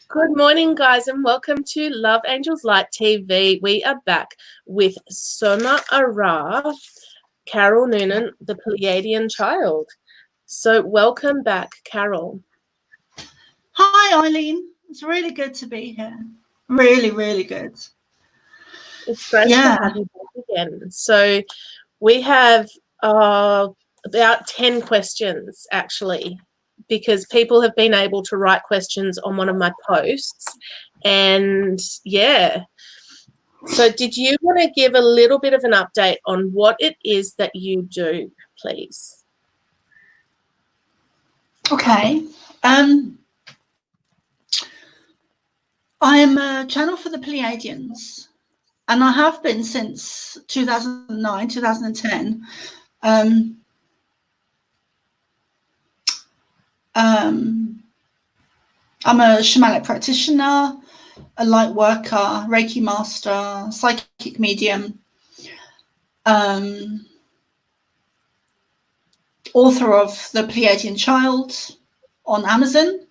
Good morning, guys, and welcome to Love Angels Light TV. We are back with Soma ARah, Carol Noonan, the Pleiadian Child. So welcome back, Carol. Hi, Eileen. It's really good to be here. Really, really good. It's great to have you back again. So we have about 10 questions, actually, because people have been able to write questions on one of my posts. And yeah, so did you want to give a little bit of an update on what it is that you do, please? Okay. I am a channel for the Pleiadians, and I have been since 2009, 2010. I'm a shamanic practitioner, a light worker, Reiki master, psychic medium, author of the Pleiadian Child on Amazon.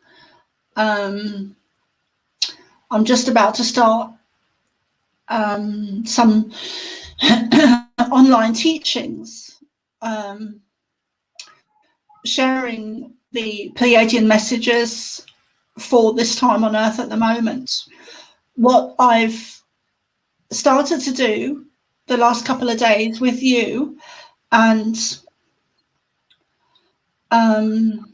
I'm just about to start some online teachings, sharing the Pleiadian messages for this time on Earth at the moment. What I've started to do the last couple of days with you, and I'll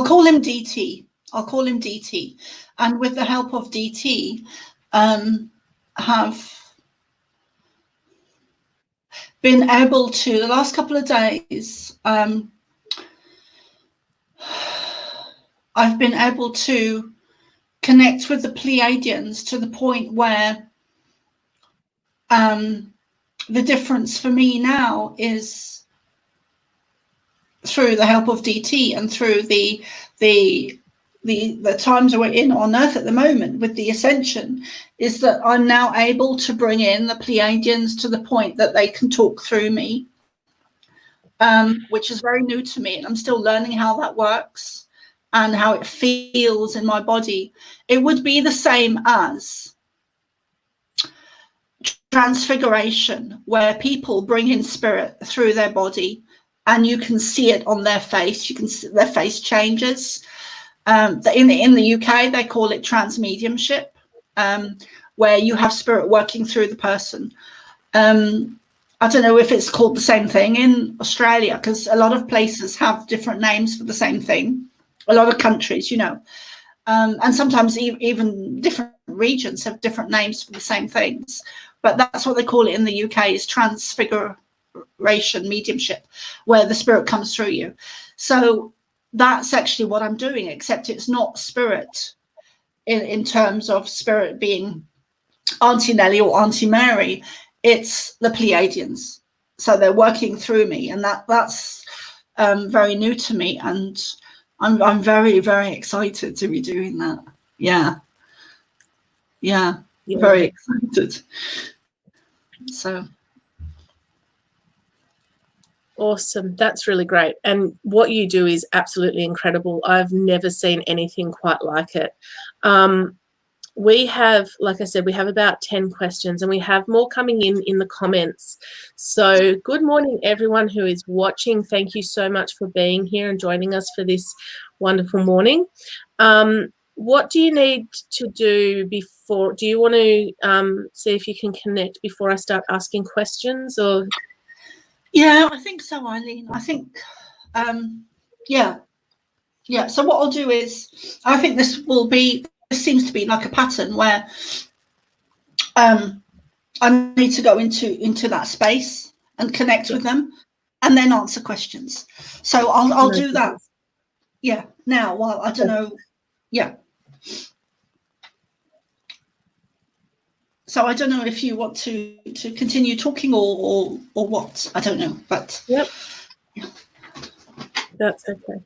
call him DT. I'll call him DT. And with the help of DT, have been able to, the last couple of days, I've been able to connect with the Pleiadians to the point where the difference for me now is through the help of DT and through the times we're in on Earth at the moment with the ascension, is that I'm now able to bring in the Pleiadians to the point that they can talk through me, which is very new to me, and I'm still learning how that works and how it feels in my body. It would be the same as transfiguration, where people bring in spirit through their body and you can see it on their face. You can see their face changes. In the UK, they call it transmediumship, where you have spirit working through the person. I don't know if it's called the same thing in Australia, because a lot of places have different names for the same thing. A lot of countries, you know, and sometimes even different regions have different names for the same things. But that's what they call it in the UK, is transfiguration mediumship, where the spirit comes through you. So that's actually what I'm doing, except it's not spirit in terms of spirit being Auntie Nellie or Auntie Mary. It's the Pleiadians. So they're working through me, and that's very new to me, and I'm very, very excited to be doing that. Yeah, very excited. So awesome. That's really great. And what you do is absolutely incredible. I've never seen anything quite like it. We have, like I said, we have about 10 questions, and we have more coming in the comments. So good morning, everyone who is watching. Thank you so much for being here and joining us for this wonderful morning. What do you need to do before? Do you want to see if you can connect before I start asking questions? Or yeah, I think so, Eileen. I think yeah. So what I'll do is, I think this seems to be like a pattern where I need to go into that space and connect with them, and then answer questions. So I'll do that. Yeah. Now, well, I don't know. Yeah. So I don't know if you want to continue talking or what. I don't know, but yep. Yeah. That's okay.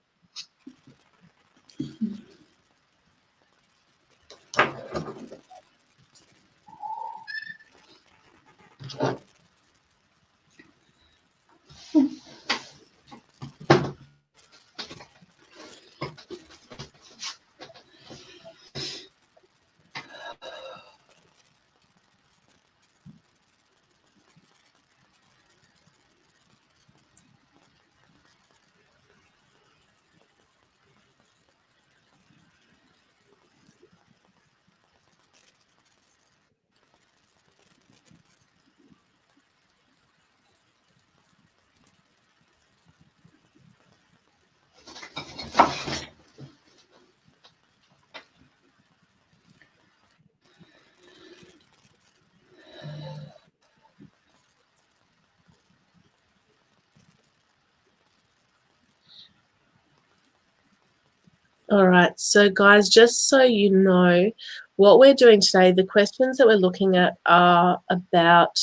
All right. So, guys, just so you know, what we're doing today, the questions that we're looking at are about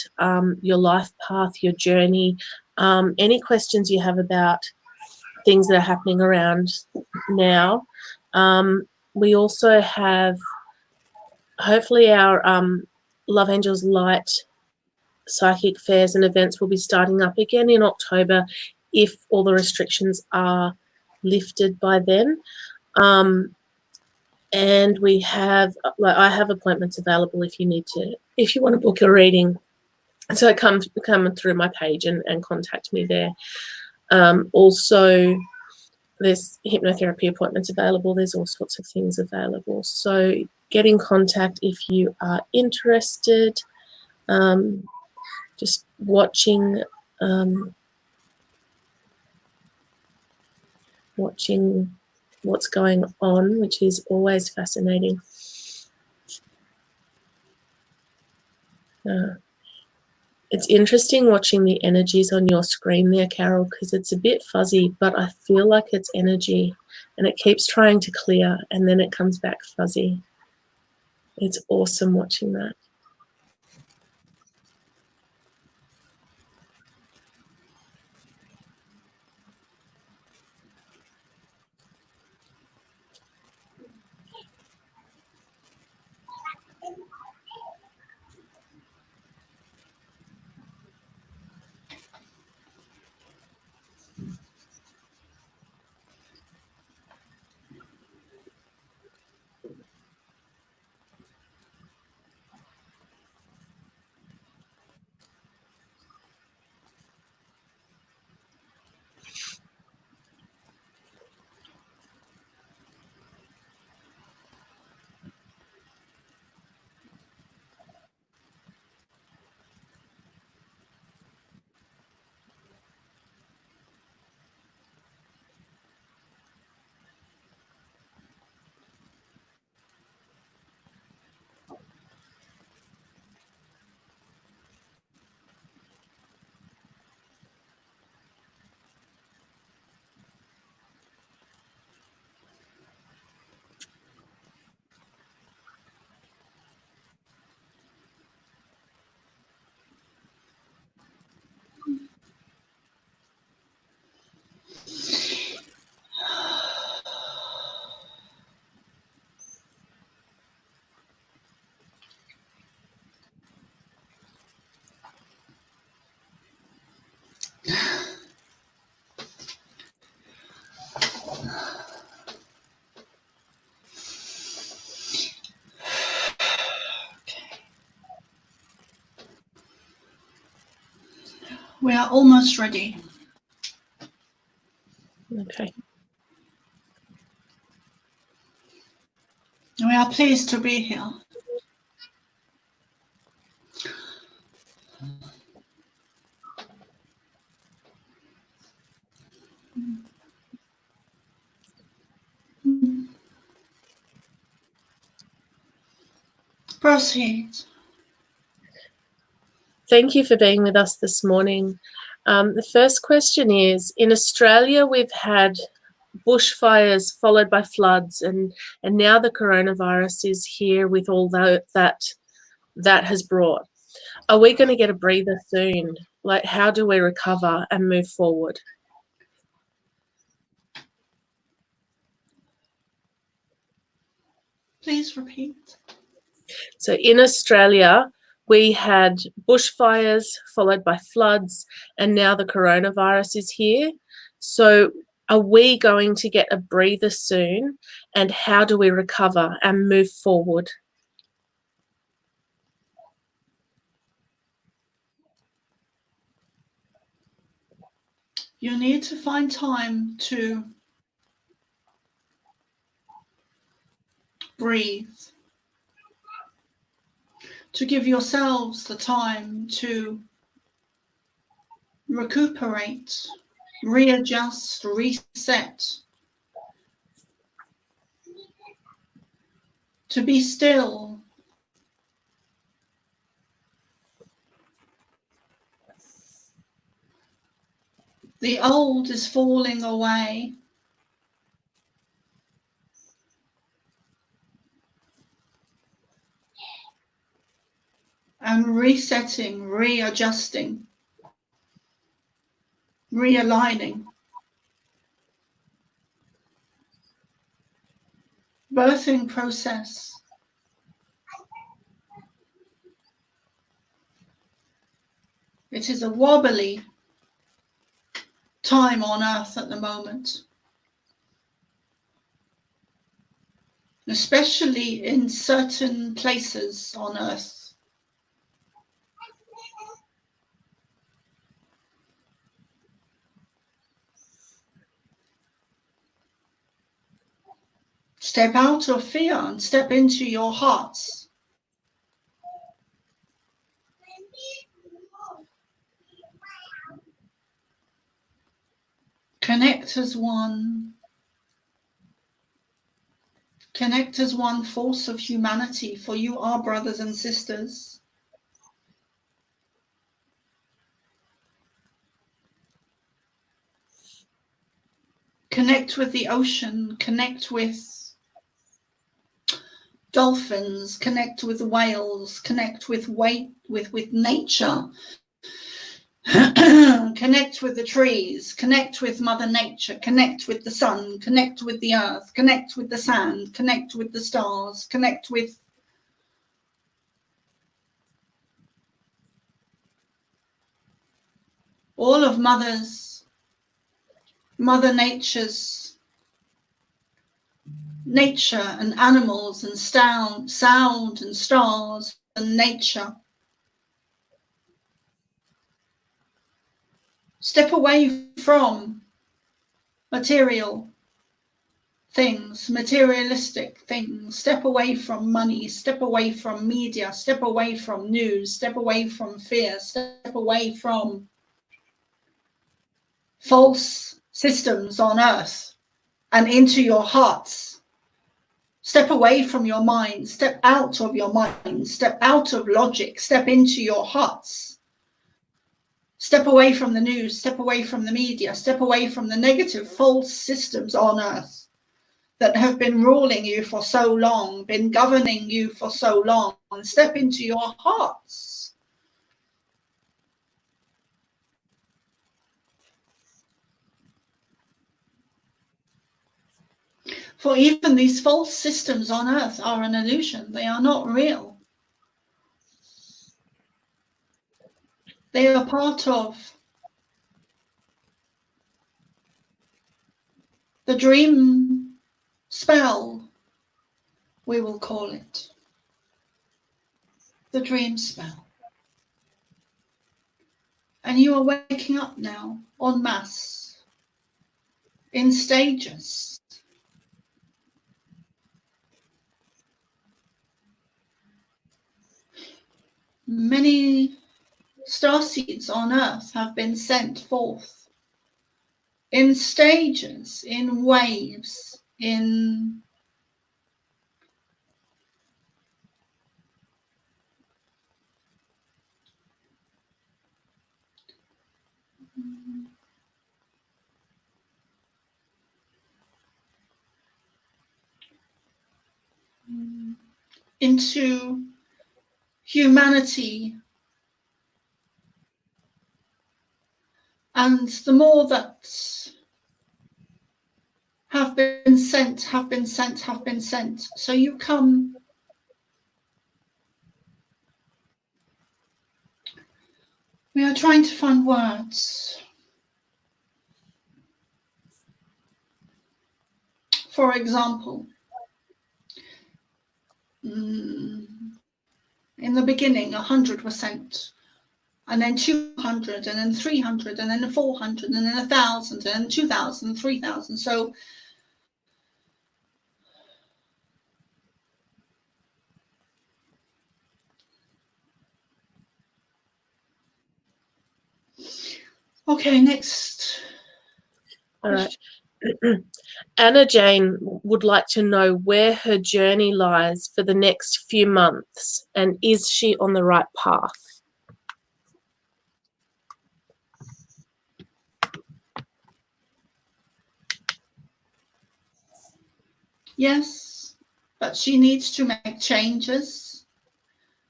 your life path, your journey, any questions you have about things that are happening around now. We also have, hopefully, our Love Angels Light psychic fairs and events will be starting up again in October if all the restrictions are lifted by then. And we have, like, I have appointments available if you want to book a reading. So come through my page and contact me there. Also, there's hypnotherapy appointments available. There's all sorts of things available. So get in contact if you are interested. Just watching what's going on, which is always fascinating. It's interesting watching the energies on your screen there, Carol, because it's a bit fuzzy, but I feel like it's energy and it keeps trying to clear and then it comes back fuzzy. It's awesome watching that. We are almost ready. Okay. We are pleased to be here. Proceed. Thank you for being with us this morning. The first question is, in Australia, we've had bushfires followed by floods, and now the coronavirus is here with all that has brought. Are we going to get a breather soon? Like, how do we recover and move forward? Please repeat. So in Australia, we had bushfires followed by floods, and now the coronavirus is here. So are we going to get a breather soon? And how do we recover and move forward? You need to find time to breathe, to give yourselves the time to recuperate, readjust, reset, to be still. The old is falling away. and resetting, readjusting, realigning. Birthing process. It is a wobbly time on Earth at the moment, especially in certain places on Earth. Step out of fear and step into your hearts. Connect as one. Connect as one force of humanity, for you are brothers and sisters. Connect with the ocean, connect with dolphins, connect with whales, connect with nature. Connect with the trees, connect with Mother Nature, connect with the sun, connect with the earth, connect with the sand, connect with the stars, connect with all of Mother Nature's nature and animals and sound and stars and nature. Step away from material things, materialistic things. Step away from money, step away from media, step away from news, step away from fear, step away from false systems on earth and into your hearts. Step away from your mind, step out of your mind, step out of logic, step into your hearts. Step away from the news, step away from the media, step away from the negative false systems on earth that have been ruling you for so long, been governing you for so long, and step into your hearts. For even these false systems on earth are an illusion. They are not real. They are part of the dream spell, we will call it. The dream spell. And you are waking up now en masse, in stages. Many starseeds on earth have been sent forth in stages, in waves, into humanity. And the more that have been sent. So you come we are trying to find words. For example, in the beginning, 100%, and then 200, and then 300, and then 400, and then 1,000, and then 2,000, 3,000. So okay, next. All right. Anna Jane would like to know where her journey lies for the next few months, and is she on the right path? Yes, but she needs to make changes.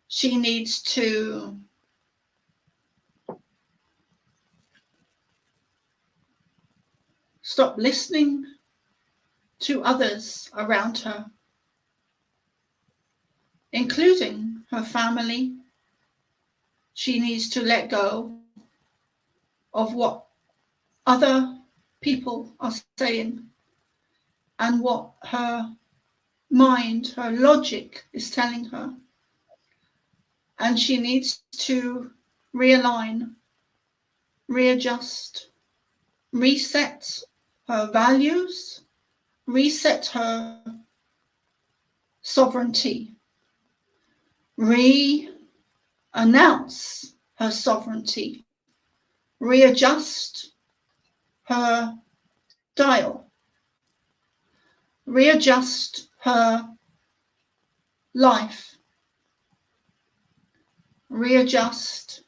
She needs to stop listening to others around her, including her family. She needs to let go of what other people are saying and what her mind, her logic is telling her. And she needs to realign, readjust, reset her values, reset her sovereignty, re-announce her sovereignty, readjust her dial, readjust her life, readjust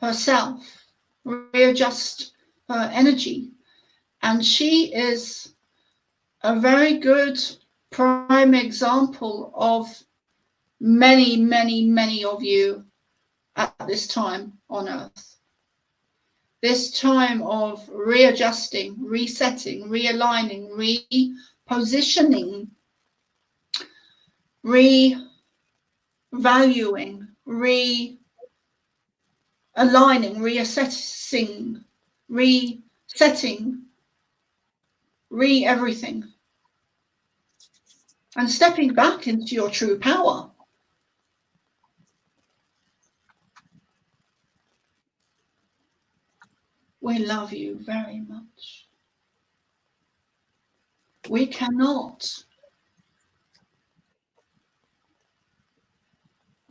herself, readjust her energy. And she is a very good prime example of many, many, many of you at this time on Earth. This time of readjusting, resetting, realigning, repositioning, revaluing, realigning, reassessing, resetting, everything. And stepping back into your true power. We love you very much. We cannot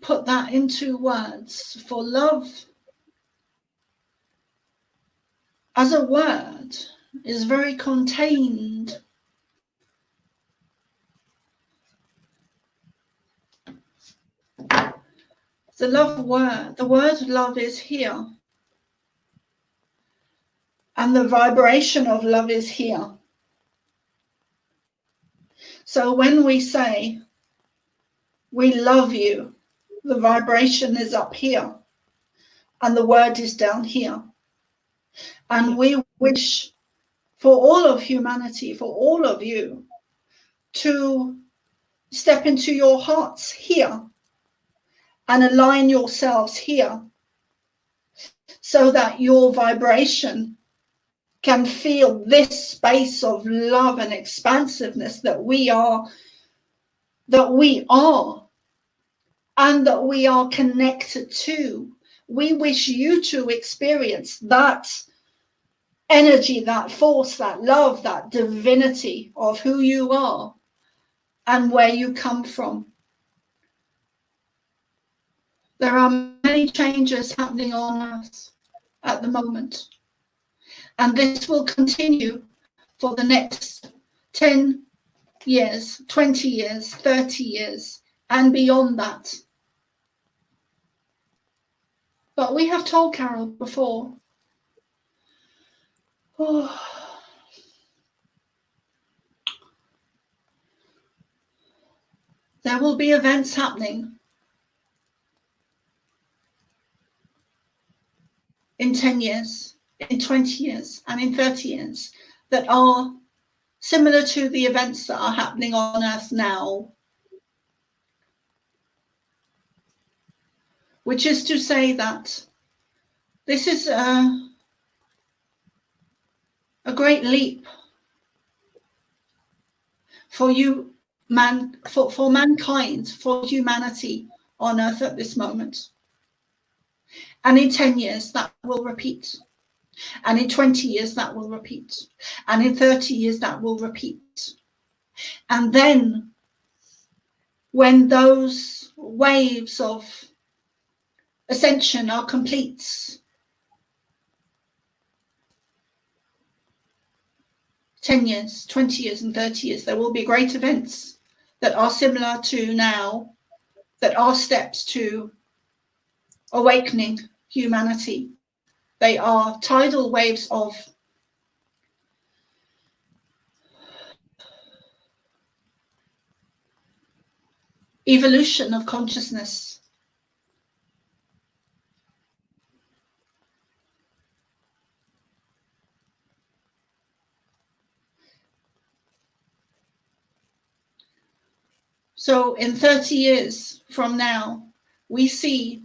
put that into words, for love as a word is very contained. The word love is here. And the vibration of love is here. So when we say, we love you, the vibration is up here. And the word is down here. And we wish for all of humanity, for all of you, to step into your hearts here and align yourselves here so that your vibration can feel this space of love and expansiveness that we are, and that we are connected to. We wish you to experience that energy, that force, that love, that divinity of who you are and where you come from. There are many changes happening on Earth at the moment. And this will continue for the next 10 years, 20 years, 30 years, and beyond that. But we have told Carol before, there will be events happening in 10 years, in 20 years, and in 30 years that are similar to the events that are happening on Earth now. Which is to say that this is a great leap for for mankind, for humanity on Earth at this moment. And in 10 years, that will repeat. And in 20 years, that will repeat. And in 30 years, that will repeat. And then, when those waves of ascension are complete, 10 years, 20 years, and 30 years, there will be great events that are similar to now, that are steps to awakening humanity. They are tidal waves of evolution of consciousness So in 30 years from now, we see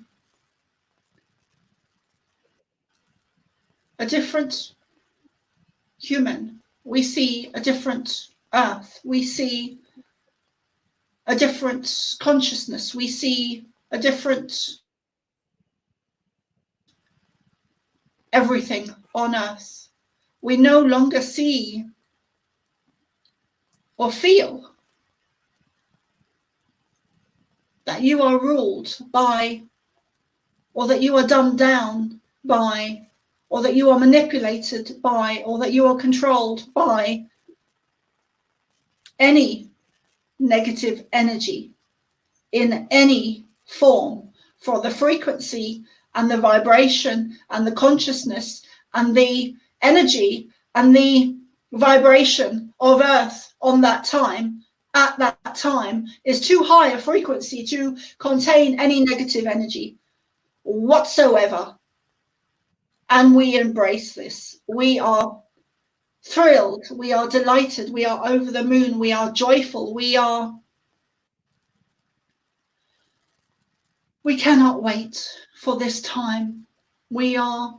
a different human. We see a different earth. We see a different consciousness. We see a different everything on earth. We no longer see or feel that you are ruled by, or that you are dumbed down by, or that you are manipulated by, or that you are controlled by any negative energy in any form. For the frequency and the vibration and the consciousness and the energy and the vibration of Earth on that time, at that time, is too high a frequency to contain any negative energy whatsoever. And we embrace this. We are thrilled, we are delighted, we are over the moon, we are joyful, we cannot wait for this time. We are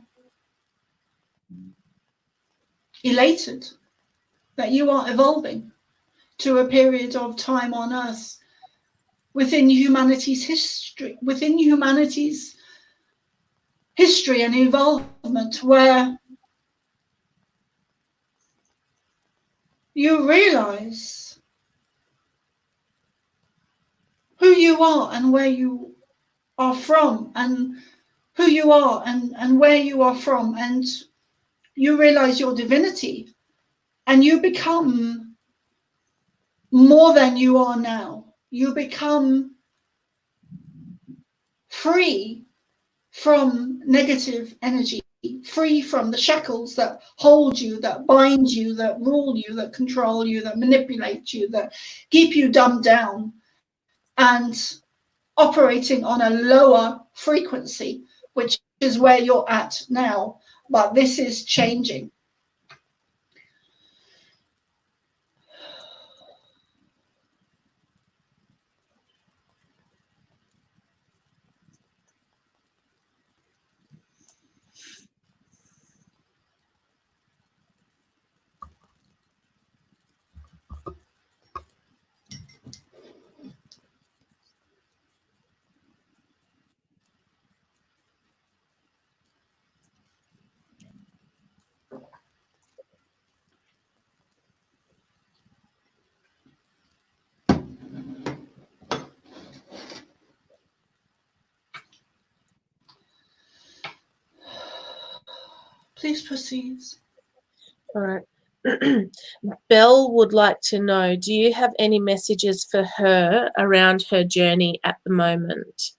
elated that you are evolving to a period of time on Earth within humanity's history, and involvement, where you realize who you are and where you are from, and who you are and where you are from, and you realize your divinity, and you become more than you are now. You become free from negative energy, free from the shackles that hold you, that bind you, that rule you, that control you, that manipulate you, that keep you dumbed down and operating on a lower frequency, which is where you're at now. But this is changing. Please proceed. All right. Belle would like to know, do you have any messages for her around her journey at the moment?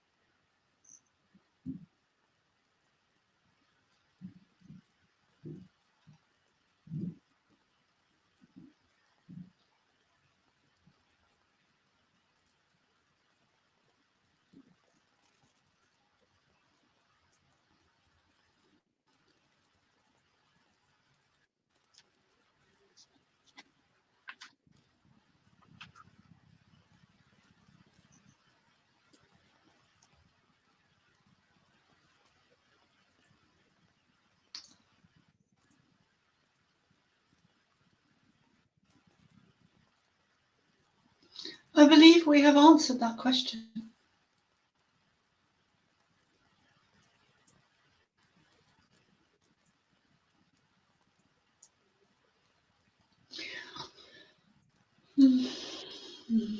I believe we have answered that question.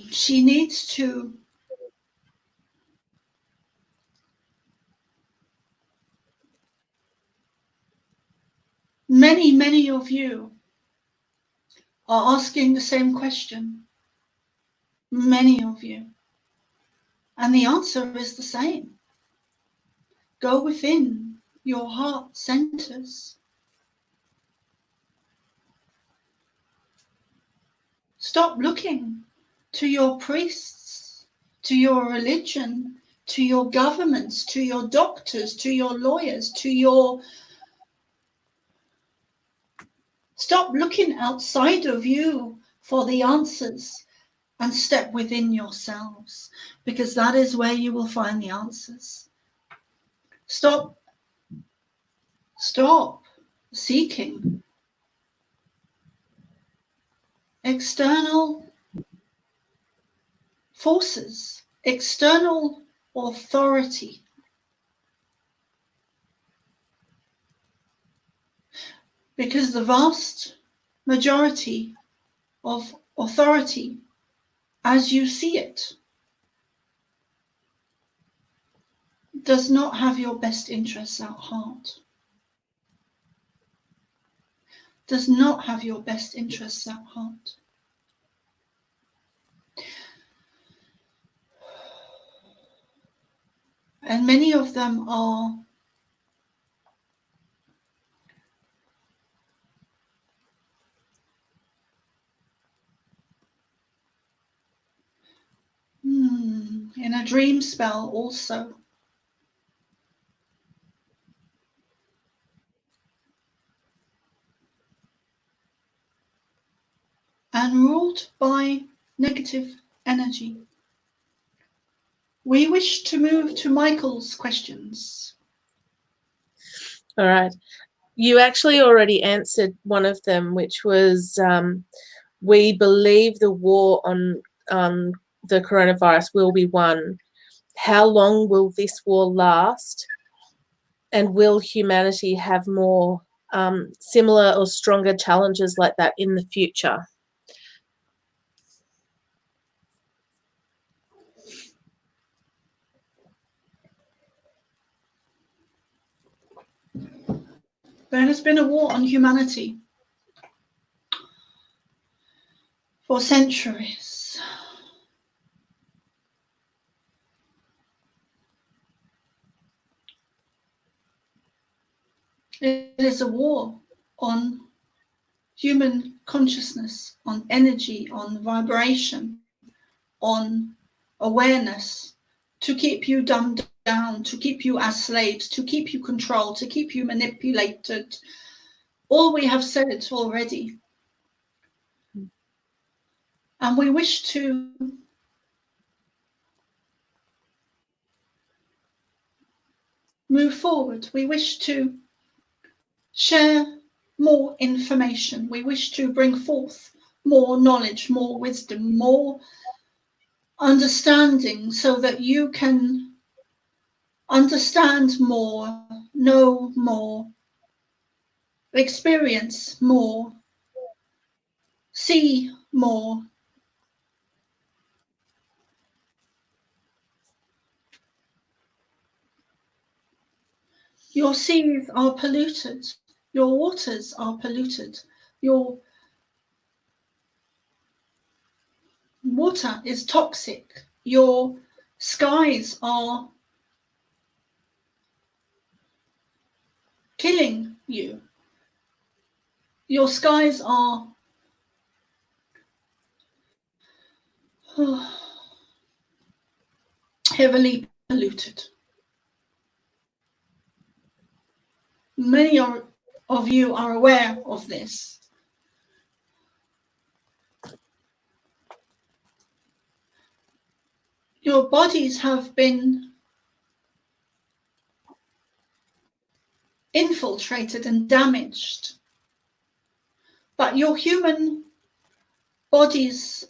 She needs to many of you are asking the same question. Many of you. And the answer is the same. Go within your heart centers. Stop looking to your priests, to your religion, to your governments, to your doctors, to your lawyers, to your... Stop looking outside of you for the answers and step within yourselves, because that is where you will find the answers. Stop seeking external forces, external authority. Because the vast majority of authority, as you see it, does not have your best interests at heart. Does not have your best interests at heart. And many of them are in a dream spell also. And ruled by negative energy. We wish to move to Michael's questions. All right. You actually already answered one of them, which was we believe the war on the coronavirus will be won. How long will this war last? And will humanity have more similar or stronger challenges like that in the future? There has been a war on humanity for centuries. It is a war on human consciousness, on energy, on vibration, on awareness, to keep you dumbed down, to keep you as slaves, to keep you controlled, to keep you manipulated. All we have said already. And we wish to move forward. We wish to share more information. We wish to bring forth more knowledge, more wisdom, more understanding, so that you can understand more, know more, experience more, see more. Your seas are polluted. Your waters are polluted. Your water is toxic. Your skies are killing you. Your skies are heavily polluted. Many of you are aware of this. Your bodies have been infiltrated and damaged, but your human bodies,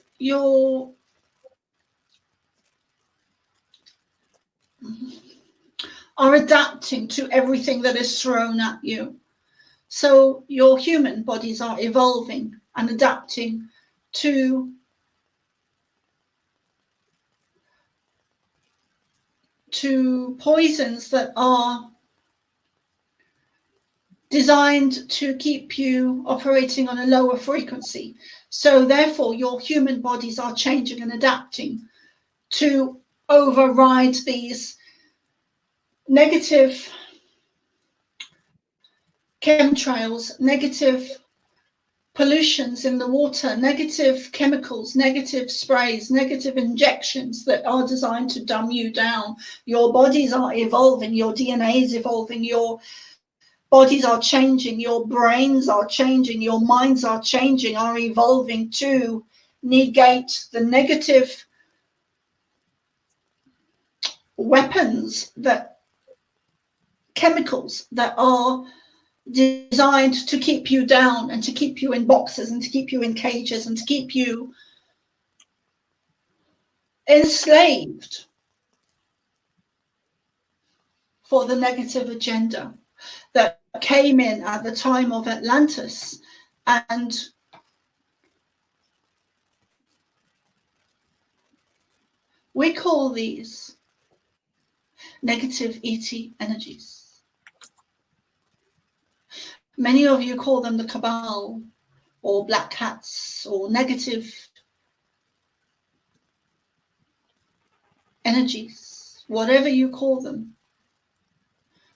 are adapting to everything that is thrown at you. So your human bodies are evolving and adapting to poisons that are designed to keep you operating on a lower frequency. So therefore, your human bodies are changing and adapting to override these negative chemtrails, negative pollutions in the water, negative chemicals, negative sprays, negative injections that are designed to dumb you down. Your bodies are evolving, your DNA is evolving, your bodies are changing, your brains are changing, your minds are changing, are evolving to negate the negative weapons, that chemicals that are designed to keep you down and to keep you in boxes and to keep you in cages and to keep you enslaved for the negative agenda that came in at the time of Atlantis. And we call these negative ET energies. Many of you call them the cabal or black hats or negative energies, whatever you call them.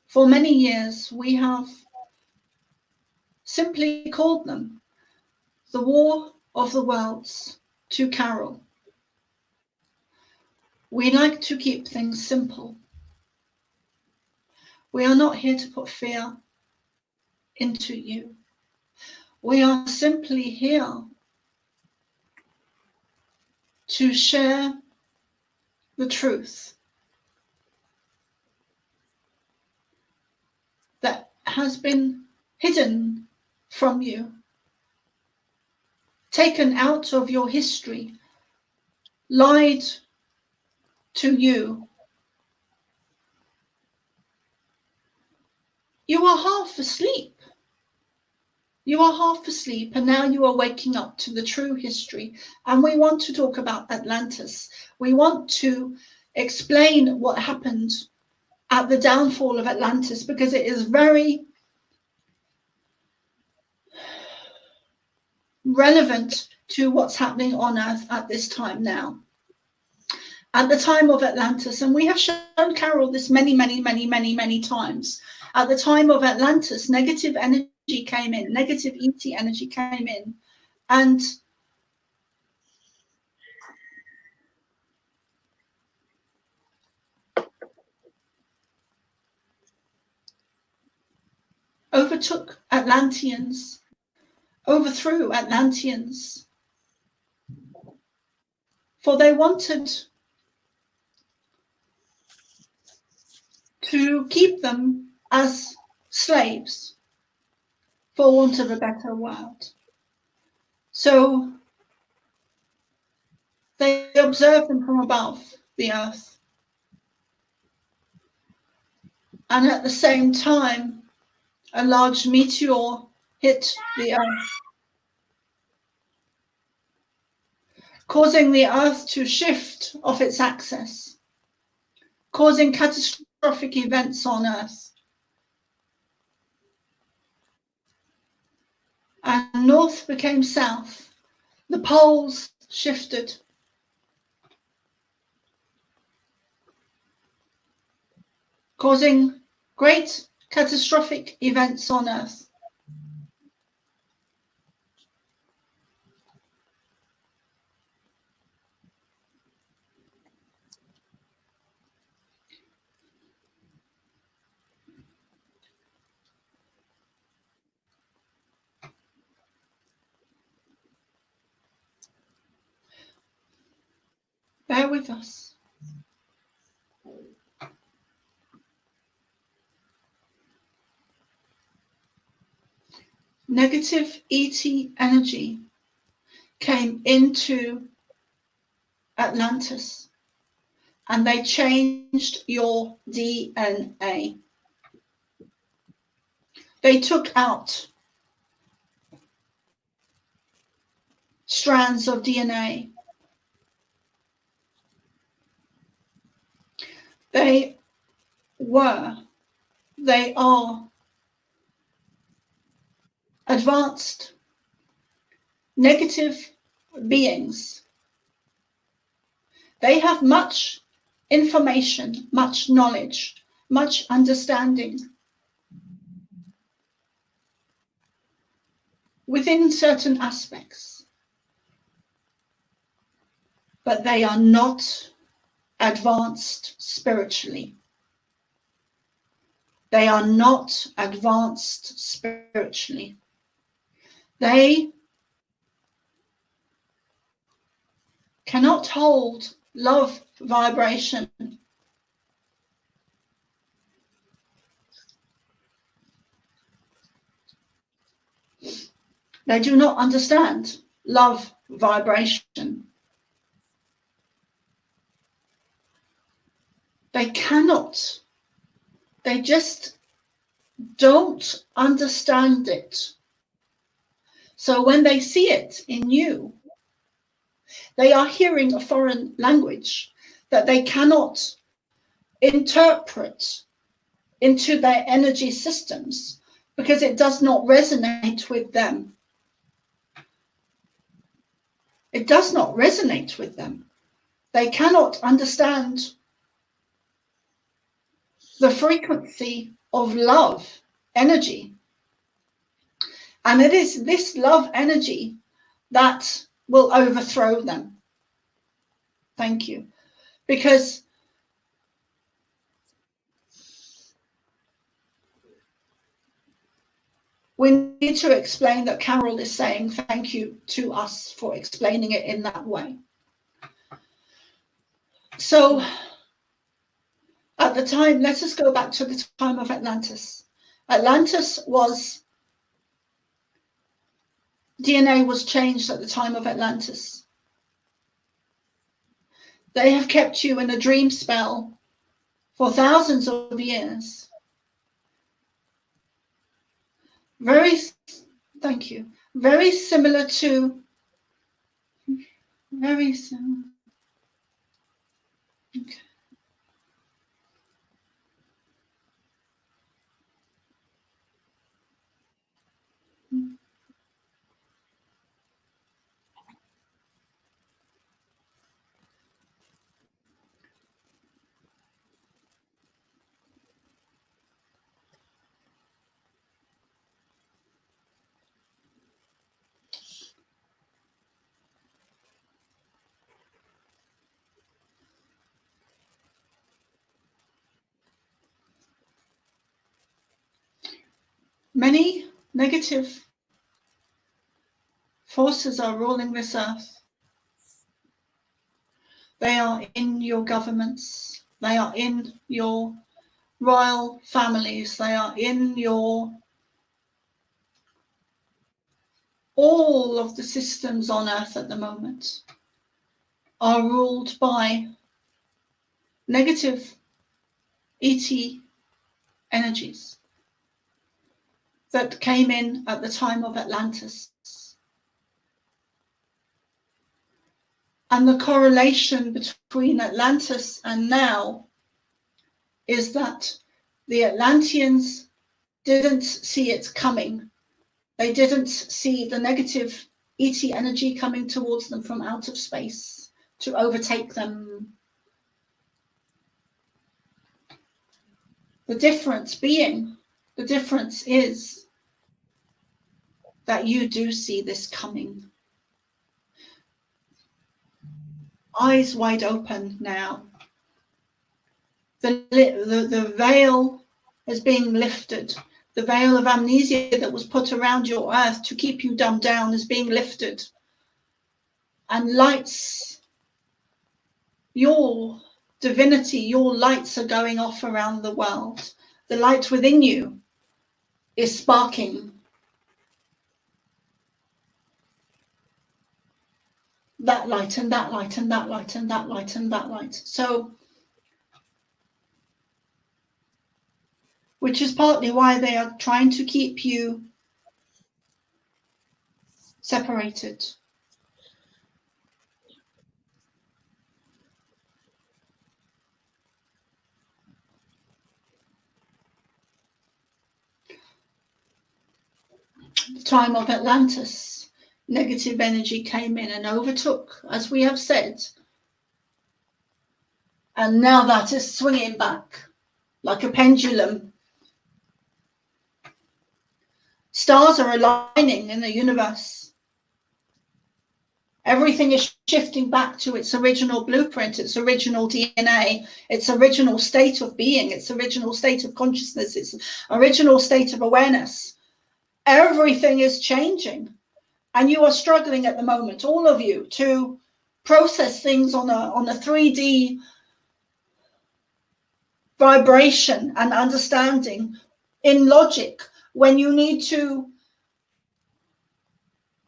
For many years, we have simply called them the War of the Worlds to Carol. We like to keep things simple. We are not here to put fear into you. We are simply here to share the truth that has been hidden from you, taken out of your history, lied to you. You are half asleep. You are half asleep, and now you are waking up to the true history. And we want to talk about Atlantis. We want to explain what happened at the downfall of Atlantis, because it is very relevant to what's happening on Earth at this time now. At the time of Atlantis, and we have shown Carol this many times. At the time of Atlantis, negative energy came in, negative ET energy came in, and overtook Atlanteans, overthrew Atlanteans, for they wanted to keep them as slaves, for want of a better word. So they observed them from above the earth. And at the same time, a large meteor hit the earth, causing the earth to shift off its axis, causing catastrophic events on earth. And north became south. The poles shifted. Causing great catastrophic events on earth. Bear with us. Negative ET energy came into Atlantis, and they changed your DNA. They took out strands of DNA. They are advanced negative beings. They have much information, much knowledge, much understanding within certain aspects, but they are not advanced spiritually. They are not advanced spiritually. They cannot hold love vibration. They do not understand love vibration. They cannot. They just don't understand it. So when they see it in you, they are hearing a foreign language that they cannot interpret into their energy systems because it does not resonate with them. It does not resonate with them. They cannot understand the frequency of love energy. And it is this love energy that will overthrow them. Thank you. Because we need to explain that Carol is saying thank you to us for explaining it in that way. So at the time, let us go back to the time of Atlantis. Atlantis was, DNA was changed at the time of Atlantis. They have kept you in a dream spell for thousands of years. Thank you. Very similar to, very similar. Okay. Many negative forces are ruling this earth. They are in your governments. They are in your royal families. They are in your all of the systems on earth at the moment are ruled by negative ET energies that came in at the time of Atlantis. And the correlation between Atlantis and now is that the Atlanteans didn't see it coming. They didn't see the negative ET energy coming towards them from out of space to overtake them. The difference is that you do see this coming. Eyes wide open now. The veil is being lifted. The veil of amnesia that was put around your earth to keep you dumbed down is being lifted. And lights, your divinity, your lights are going off around the world. The light within you is sparking. That light and that light and that light and that light and that light. So, which is partly why they are trying to keep you separated. The time of Atlantis, negative energy came in and overtook, as we have said. And now that is swinging back like a pendulum. Stars are aligning in the universe. Everything is shifting back to its original blueprint, its original DNA, its original state of being, its original state of consciousness, its original state of awareness. Everything is changing. And you are struggling at the moment, all of you, to process things on a 3D vibration and understanding in logic, when you need to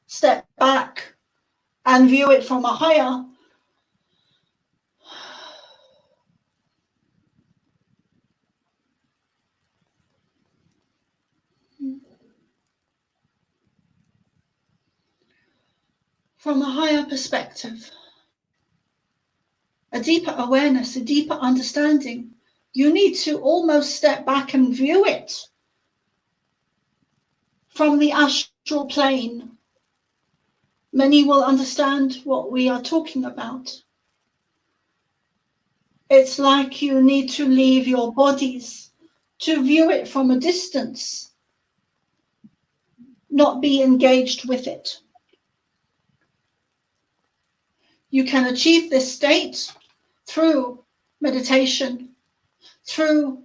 step back and view it from a higher perspective, a deeper awareness, a deeper understanding, you need to almost step back and view it from the astral plane. Many will understand what we are talking about. It's like you need to leave your bodies to view it from a distance, not be engaged with it. You can achieve this state through meditation, through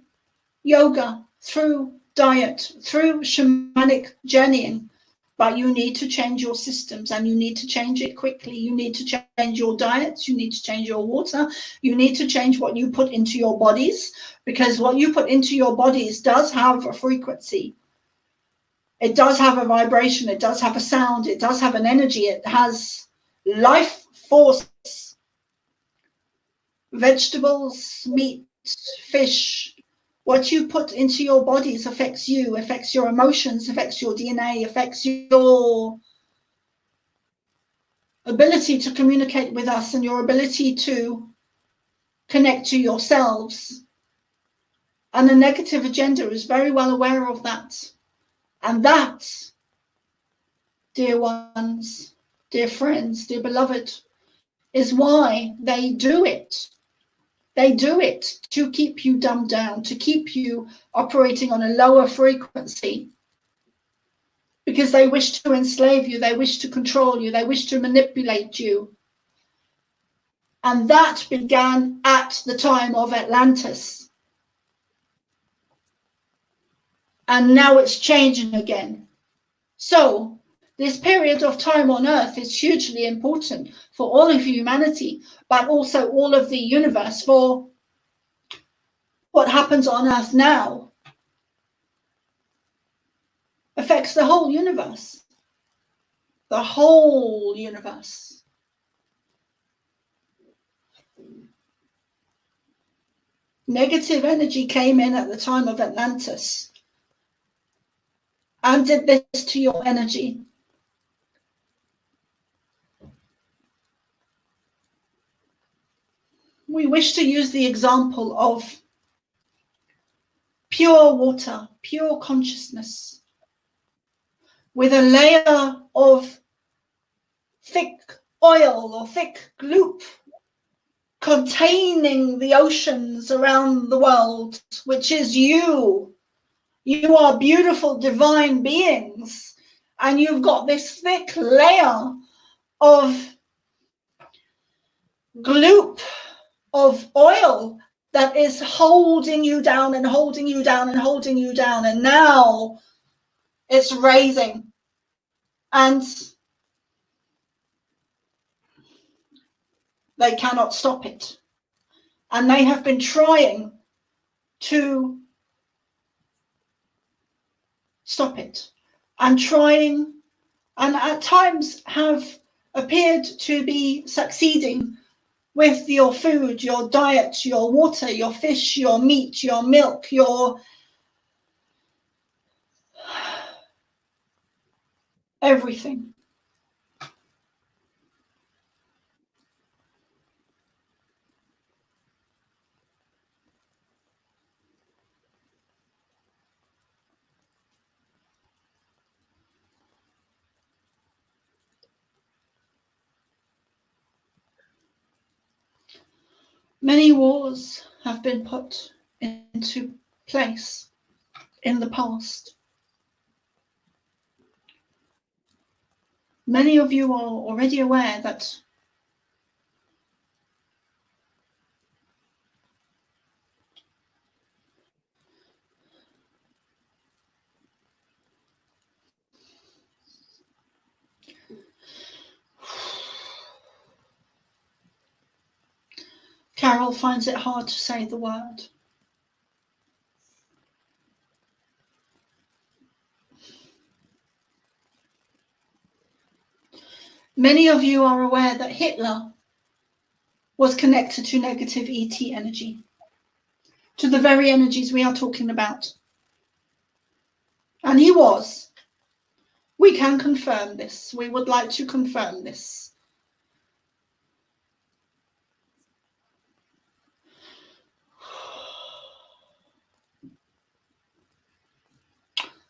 yoga, through diet, through shamanic journeying, but you need to change your systems, and you need to change it quickly. You need to change your diets, you need to change your water, you need to change what you put into your bodies, because what you put into your bodies does have a frequency. It does have a vibration, it does have a sound, it does have an energy, it has life force. Vegetables, meat, fish, what you put into your bodies affects you, affects your emotions, affects your DNA, affects your ability to communicate with us and your ability to connect to yourselves. And the negative agenda is very well aware of that. And that, dear ones, dear friends, dear beloved, is why they do it. They do it to keep you dumbed down, to keep you operating on a lower frequency, because they wish to enslave you, they wish to control you, they wish to manipulate you. And that began at the time of Atlantis. And now it's changing again. So this period of time on Earth is hugely important for all of humanity, but also all of the universe. For what happens on Earth now affects the whole universe. The whole universe. Negative energy came in at the time of Atlantis and did this to your energy. We wish to use the example of pure water, pure consciousness, with a layer of thick oil or thick gloop containing the oceans around the world, which is you. You are beautiful divine beings, and you've got this thick layer of gloop of oil that is holding you down and holding you down and holding you down, and now it's raising, and they cannot stop it. And they have been trying to stop it, and trying, and at times have appeared to be succeeding with your food, your diet, your water, your fish, your meat, your milk, your everything. Many wars have been put into place in the past. Many of you are already aware that Carol finds it hard to say the word. Many of you are aware that Hitler was connected to negative ET energy, to the very energies we are talking about. And he was. We can confirm this. We would like to confirm this.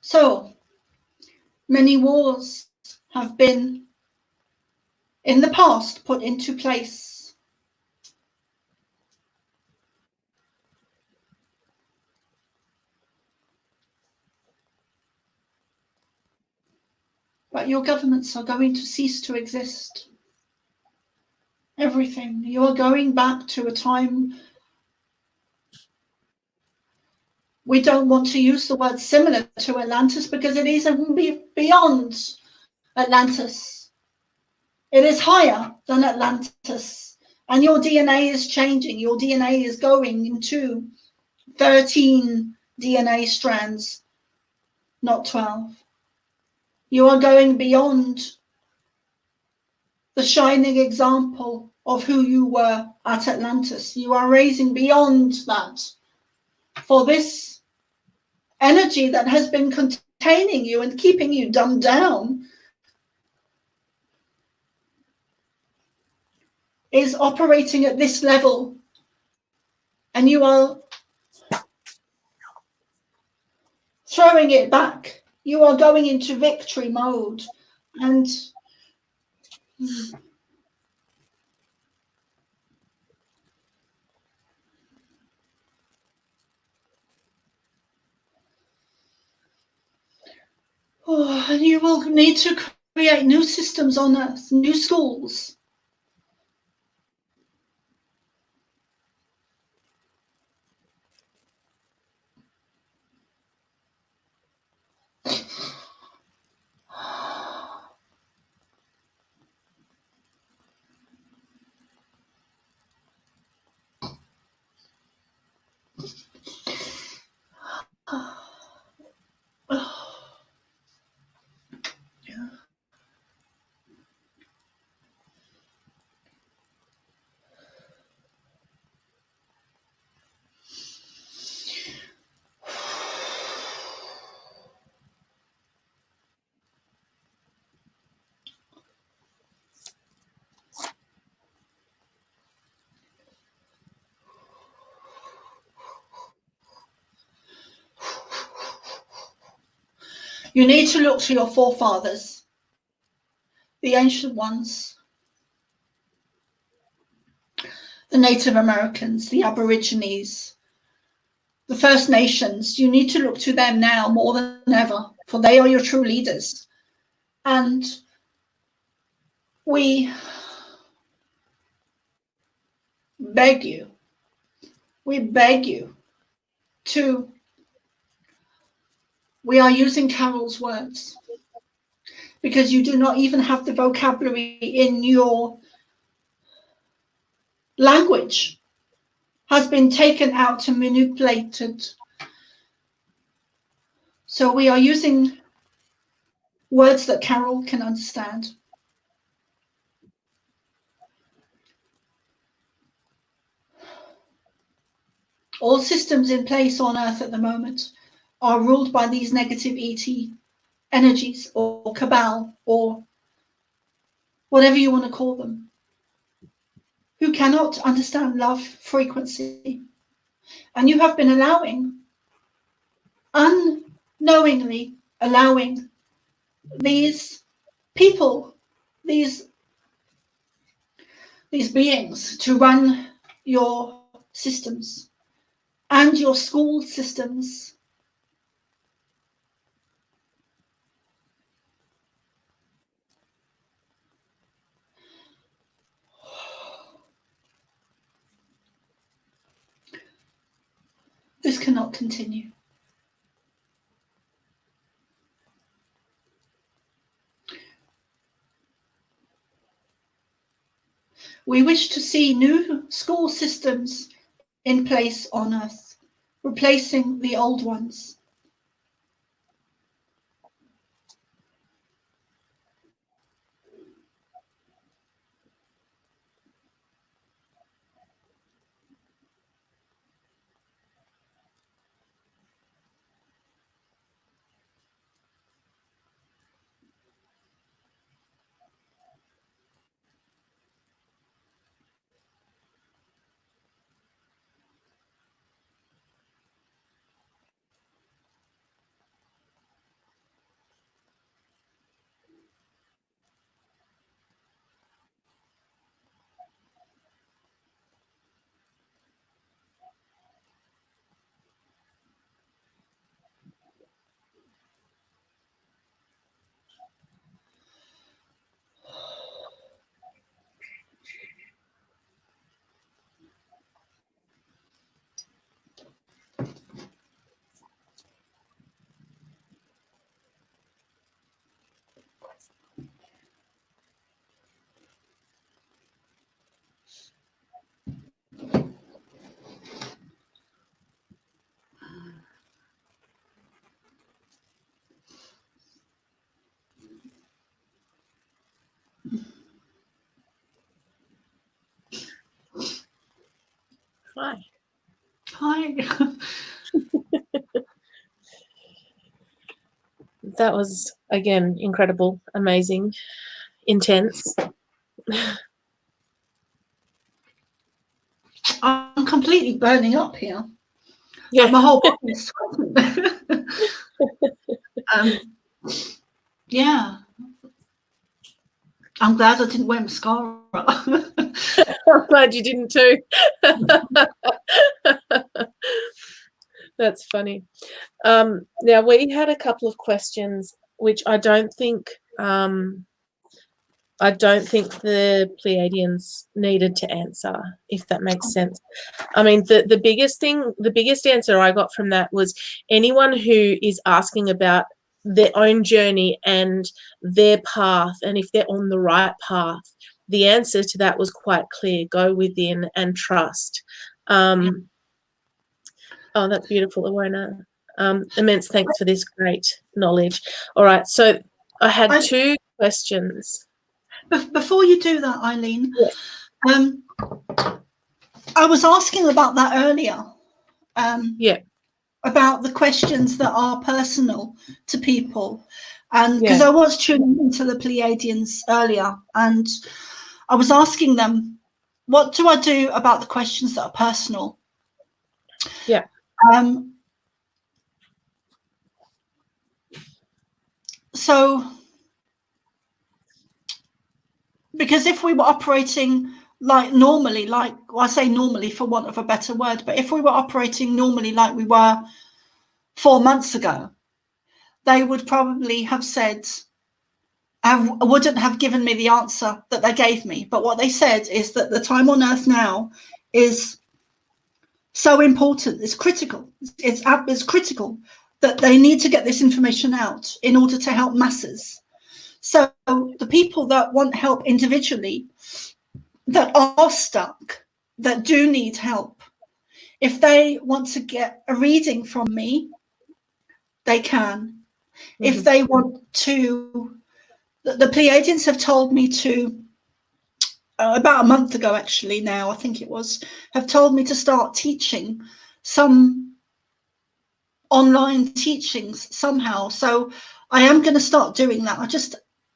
So, many wars have been, in the past, put into place. But your governments are going to cease to exist. Everything. You are going back to a time. We don't want to use the word similar to Atlantis because it is beyond Atlantis. It is higher than Atlantis. And your DNA is changing. Your DNA is going into 13 DNA strands, not 12. You are going beyond the shining example of who you were at Atlantis. You are raising beyond that. For this energy that has been containing you and keeping you dumbed down is operating at this level, and you are throwing it back. You are going into victory mode, and and you will need to create new systems on Earth, new schools. You need to look to your forefathers, the ancient ones, the Native Americans, the Aborigines, the First Nations. You need to look to them now more than ever, for they are your true leaders. And we beg you to, we are using Carol's words, because you do not even have the vocabulary in your language, has been taken out and manipulated. So we are using words that Carol can understand. All systems in place on Earth at the moment are ruled by these negative ET energies, or cabal, or whatever you want to call them, who cannot understand love frequency. And you have been unknowingly allowing these people, these beings to run your systems and your school systems. This cannot continue. We wish to see new school systems in place on Earth, replacing the old ones. Hi. Hi. That was, again, incredible, amazing, intense. I'm completely burning up here. Yeah. My whole body is sweating. Yeah. I'm glad I didn't wear mascara. I'm glad you didn't too. That's funny. Now, we had a couple of questions which I don't think the Pleiadians needed to answer, if that makes sense. I mean, the biggest answer I got from that was anyone who is asking about their own journey and their path, and if they're on the right path, the answer to that was quite clear: go within and trust. Oh, that's beautiful, Awona. Immense thanks for this great knowledge. All right, so I had two questions. Before you do that, Eileen, yes. I was asking about that earlier. Yeah. About the questions that are personal to people. And because I was tuning into the Pleiadians earlier, and I was asking them, what do I do about the questions that are personal? Yeah. So, because if we were operating like normally, like, well, I say normally for want of a better word, but if we were operating normally like we were 4 months ago, they would probably have said, wouldn't have given me the answer that they gave me. But what they said is that the time on Earth now is so important, it's critical. It's critical that they need to get this information out in order to help masses. So the people that want help individually, that are stuck, that do need help, if they want to get a reading from me, they can. Mm-hmm. If they want to, the Pleiadians have told me to, about a month ago actually now, I think it was, have told me to start teaching some online teachings somehow. So I am going to start doing that.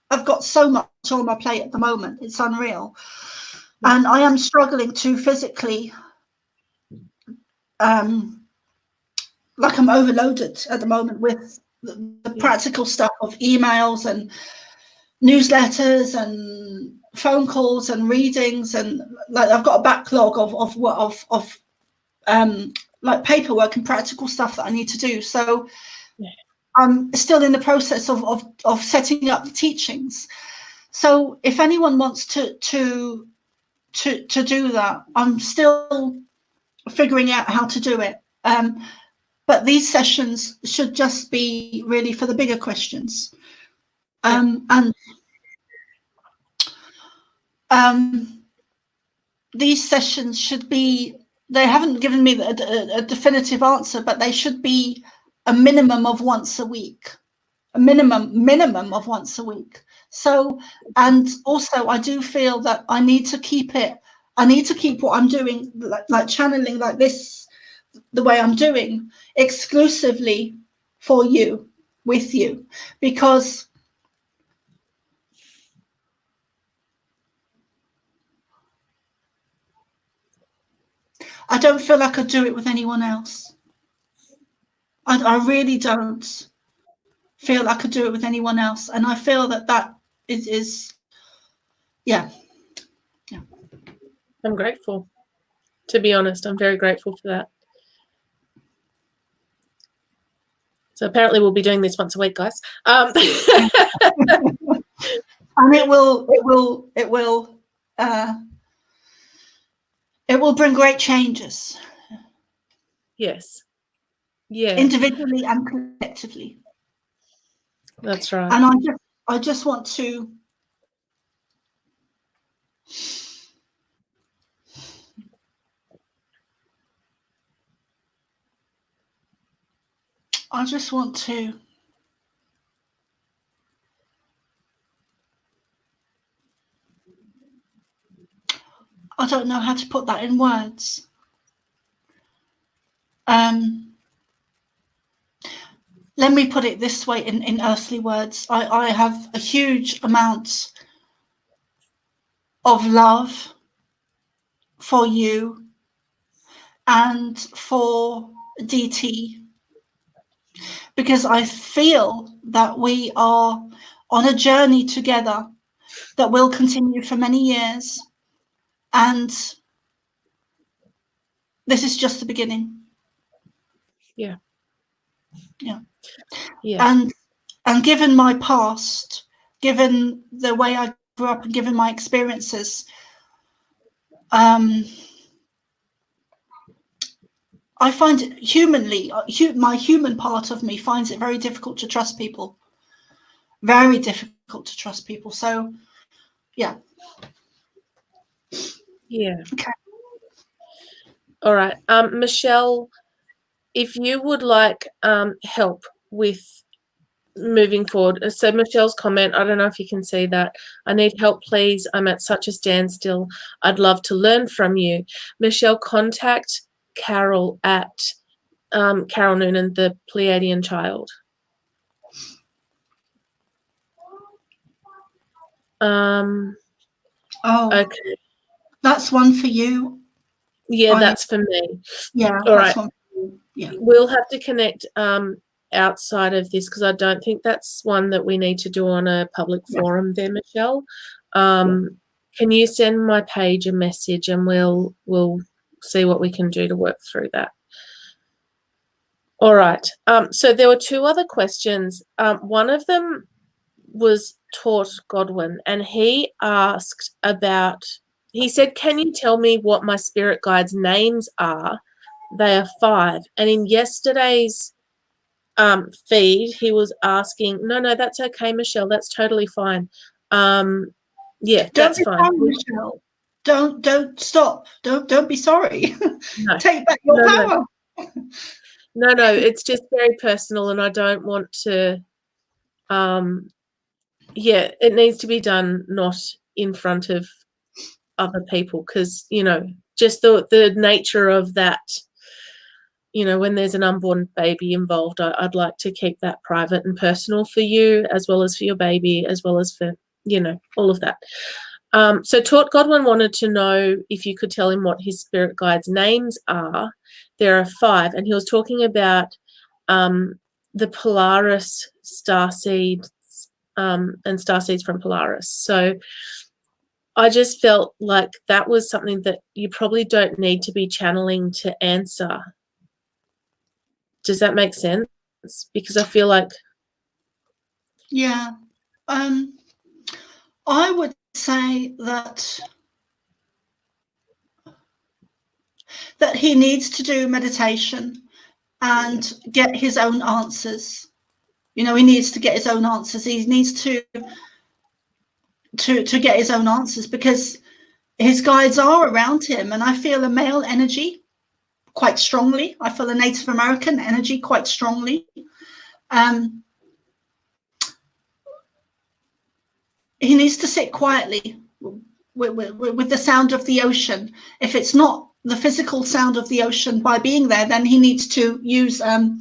I've got so much on my plate at the moment. It's unreal. Yeah. And I am struggling to physically, like I'm overloaded at the moment with the practical stuff of emails and newsletters and phone calls and readings, and like I've got a backlog of like paperwork and practical stuff that I need to do. So I'm still in the process of setting up the teachings. So if anyone wants to do that, I'm still figuring out how to do it. But these sessions should just be really for the bigger questions. And these sessions should be, they haven't given me a definitive answer, but they should be a minimum of once a week, a minimum of once a week. So, and also I do feel that I need to keep it, I need to keep what I'm doing, like channeling like this, the way I'm doing, exclusively for you, with you, because I don't feel I could do it with anyone else. I really don't feel I could do it with anyone else. And I feel that that is yeah. I'm grateful. To be honest, I'm very grateful for that. So apparently we'll be doing this once a week, guys. And it will bring great changes. Yes. Yeah. Individually and collectively. That's right. And I just want to I don't know how to put that in words. Let me put it this way in earthly words. I have a huge amount of love for you and for DT, because I feel that we are on a journey together that will continue for many years, and this is just the beginning. Yeah. And given my past, given the way I grew up, and given my experiences, I find it humanly, my human part of me finds it very difficult to trust people. Very difficult to trust people. So, yeah. Yeah. Okay. All right. Michelle, if you would like help with moving forward. So Michelle's comment, I don't know if you can see that. I need help, please. I'm at such a standstill. I'd love to learn from you. Michelle, contact Carol at Carol Noonan, the Pleiadian Child. Okay. That's one for you. Yeah, that's for me. Yeah. All right. One for you. Yeah. We'll have to connect outside of this, because I don't think that's one that we need to do on a public forum there, Michelle. Can you send my page a message, and we'll see what we can do to work through that. All right. So there were two other questions. One of them was Tort Godwin, and he asked about, he said, can you tell me what my spirit guides' names are? They are 5. And in yesterday's feed, he was asking, no, that's okay, Michelle, that's totally fine. Yeah, that's fine. Michelle. Don't stop. Don't be sorry. No. Take back your power. No, it's just very personal, and I don't want to yeah, it needs to be done not in front of other people, because, you know, just the nature of that, you know, when there's an unborn baby involved, I'd like to keep that private and personal for you, as well as for your baby, as well as for, you know, all of that. So Tort Godwin wanted to know if you could tell him what his spirit guides' names are. There are 5, and he was talking about the Polaris starseed and starseeds from Polaris. So I just felt like that was something that you probably don't need to be channeling to answer. Does that make sense? Because I feel like... Yeah. I would say that he needs to do meditation and get his own answers. You know, he needs to get his own answers. He needs to get his own answers, because his guides are around him, and I feel a male energy quite strongly. I feel a Native American energy quite strongly. He needs to sit quietly with the sound of the ocean. If it's not the physical sound of the ocean by being there, then he needs to use a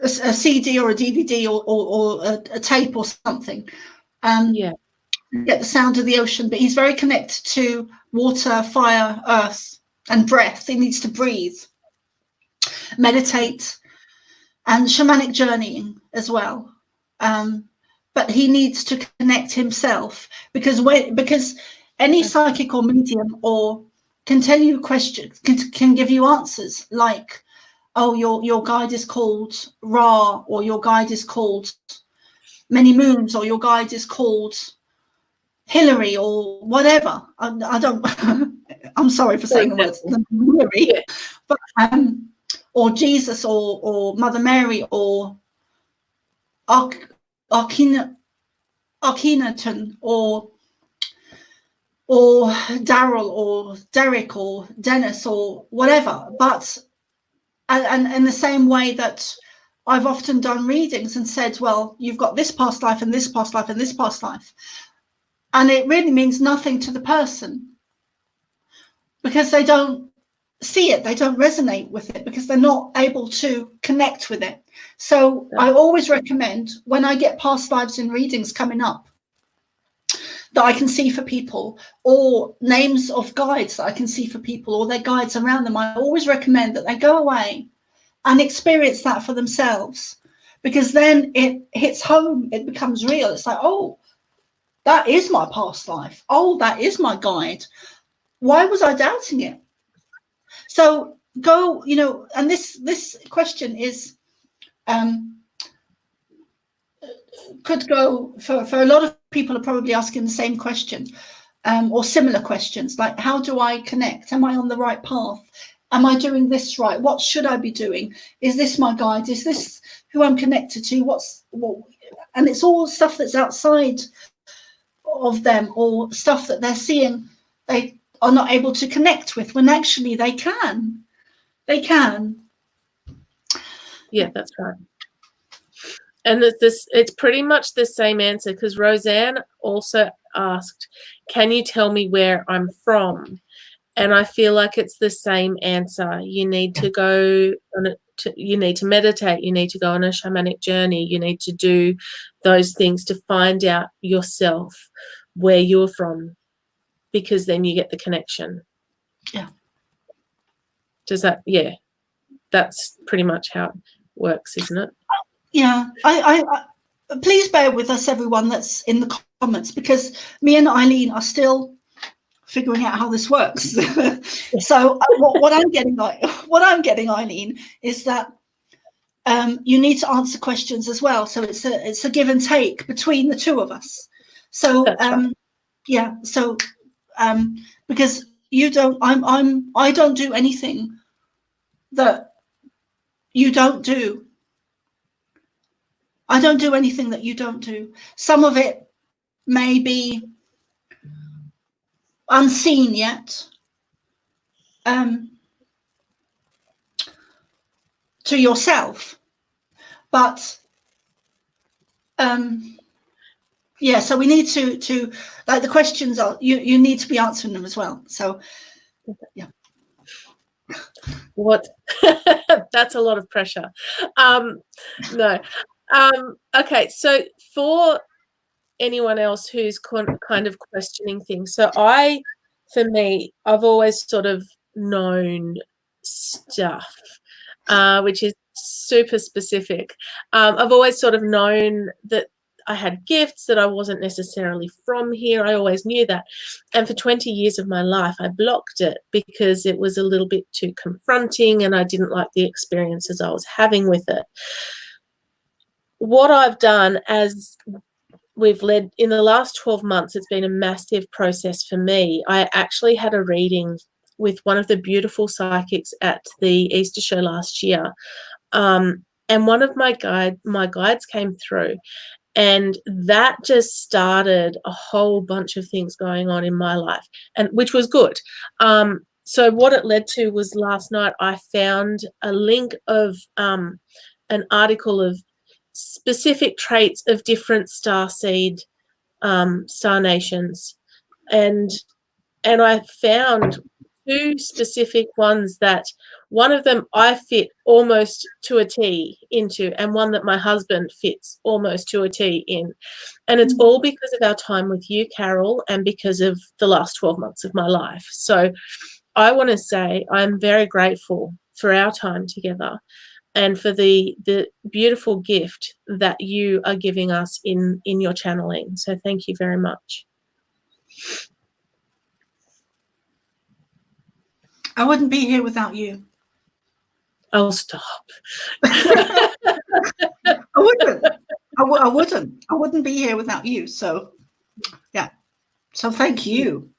CD or a DVD or a tape or something. Yeah. Get the sound of the ocean. But he's very connected to water, fire, earth, and breath. He needs to breathe, meditate, and shamanic journeying as well. But he needs to connect himself, because any psychic or medium or can tell you questions, can give you answers like, oh, your guide is called Ra, or your guide is called Many Moons, or your guide is called Hillary, or whatever. I don't. I'm sorry for saying the words Hillary, yeah. But or Jesus, or Mother Mary, or Akhenaten, or Daryl, or Derek, or Dennis, or whatever. But and in the same way that I've often done readings and said, well, you've got this past life and this past life and this past life, and it really means nothing to the person because they don't see it, they don't resonate with it, because they're not able to connect with it. So I always recommend, when I get past lives in readings coming up that I can see for people, or names of guides that I can see for people, or their guides around them, I always recommend that they go away and experience that for themselves, because then it hits home, it becomes real. It's like, oh, that is my past life. Oh, that is my guide. Why was I doubting it? So go, and this question is, could go for a lot of people are probably asking the same question, or similar questions, like, how do I connect? Am I on the right path? Am I doing this right? What should I be doing? Is this my guide? Is this who I'm connected to? And it's all stuff that's outside of them, or stuff that they're seeing they are not able to connect with, when actually they can. Yeah, that's right. And it's pretty much the same answer, because Roseanne also asked, can you tell me where I'm from? And I feel like it's the same answer. You need to go on you need to meditate, you need to go on a shamanic journey, you need to do those things to find out yourself where you're from, because then you get the connection. Yeah. Does that, yeah, that's pretty much how it works, isn't it? Yeah. I please bear with us, everyone that's in the comments, because me and Eileen are still figuring out how this works. So what I'm getting, Eileen, is that you need to answer questions as well. So it's a give and take between the two of us. So right. Yeah. So because I don't do anything that you don't do. I don't do anything that you don't do. Some of it may be unseen yet, to yourself, but yeah, so we need to like, the questions are, you need to be answering them as well. So yeah. What? That's a lot of pressure. No. Okay, so for anyone else who's kind of questioning things, so for me, I've always sort of known stuff, which is super specific. I've always sort of known that I had gifts, that I wasn't necessarily from here. I always knew that. And for 20 years of my life, I blocked it because it was a little bit too confronting and I didn't like the experiences I was having with it. What I've done, as we've led in the last 12 months, it's been a massive process for me. I actually had a reading with one of the beautiful psychics at the Easter show last year. And one of my guides came through, And that just started a whole bunch of things going on in my life, and which was good. So what it led to was last night I found a link of an article of specific traits of different starseed star nations, and I found two specific ones that one of them I fit almost to a T into, and one that my husband fits almost to a T in. And it's all because of our time with you, Carol, and because of the last 12 months of my life. So I want to say I'm very grateful for our time together and for the beautiful gift that you are giving us in your channeling. So thank you very much. I wouldn't be here without you. Oh, stop. I wouldn't. I wouldn't be here without you. So, yeah. So thank you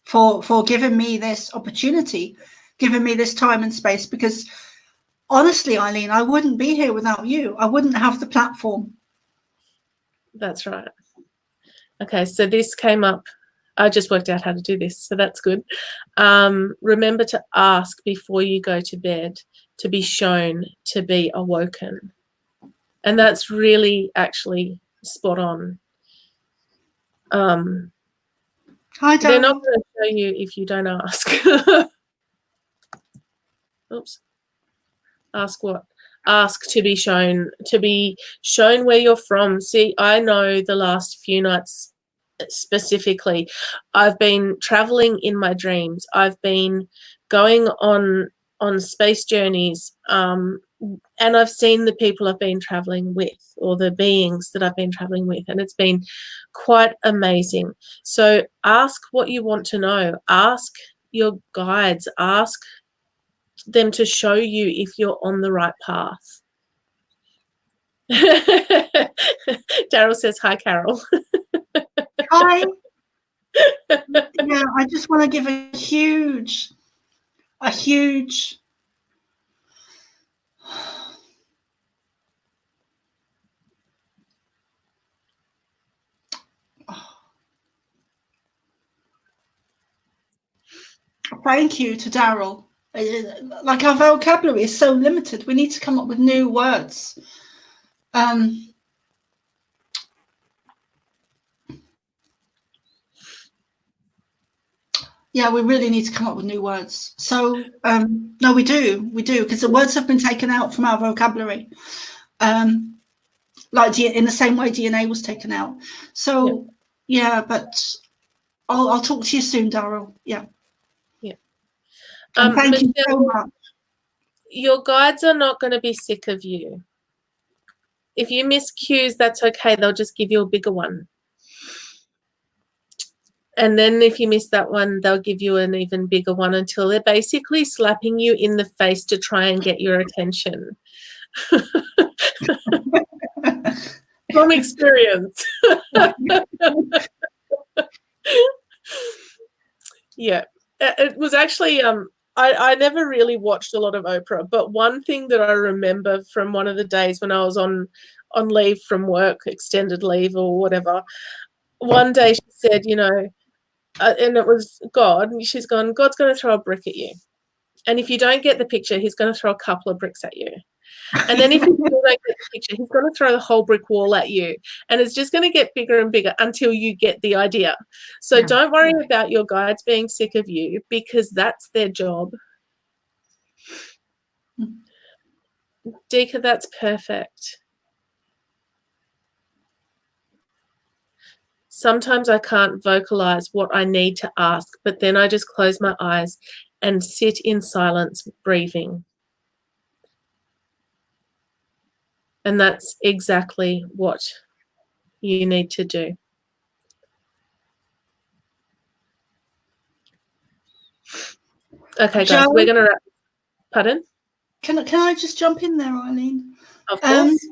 for giving me this opportunity, giving me this time and space, because honestly, Eileen, I wouldn't be here without you. I wouldn't have the platform. That's right. Okay, so this came up. I just worked out how to do this, so that's good. Remember to ask before you go to bed to be shown to be awoken. And that's really actually spot on. Hi, they're Daryl. not going to show you if you don't ask. Oops. Ask what? Ask to be shown where you're from. See, I know the last few nights specifically, I've been traveling in my dreams. I've been going on space journeys, and I've seen the people I've been traveling with, or the beings that I've been traveling with, and it's been quite amazing. So ask what you want to know. Ask your guides. Ask them to show you if you're on the right path. Daryl says, hi, Carol. Hi. Yeah, I just want to give a huge thank you to Daryl. Like, our vocabulary is so limited. We need to come up with new words. Yeah, we really need to come up with new words. So, no, we do, because the words have been taken out from our vocabulary, like in the same way DNA was taken out. So, yeah, but I'll talk to you soon, Daryl. Yeah. Yeah. And thank Michelle, you so much. Your guides are not going to be sick of you. If you miss cues, that's okay. They'll just give you a bigger one. And then if you miss that one, they'll give you an even bigger one until they're basically slapping you in the face to try and get your attention. From experience. Yeah. It was actually, I never really watched a lot of Oprah, but one thing that I remember from one of the days when I was on leave from work, extended leave or whatever, one day she said, you know, and it was God, and she's gone, God's going to throw a brick at you. And if you don't get the picture, he's going to throw a couple of bricks at you. And then if you still don't get the picture, he's going to throw the whole brick wall at you. And it's just going to get bigger and bigger until you get the idea. So don't worry about your guides being sick of you, because that's their job. Deeka, that's perfect. Sometimes I can't vocalize what I need to ask, but then I just close my eyes and sit in silence, breathing. And that's exactly what you need to do. Okay, guys, we're going to wrap. Pardon? Can I just jump in there, Eileen? Of course.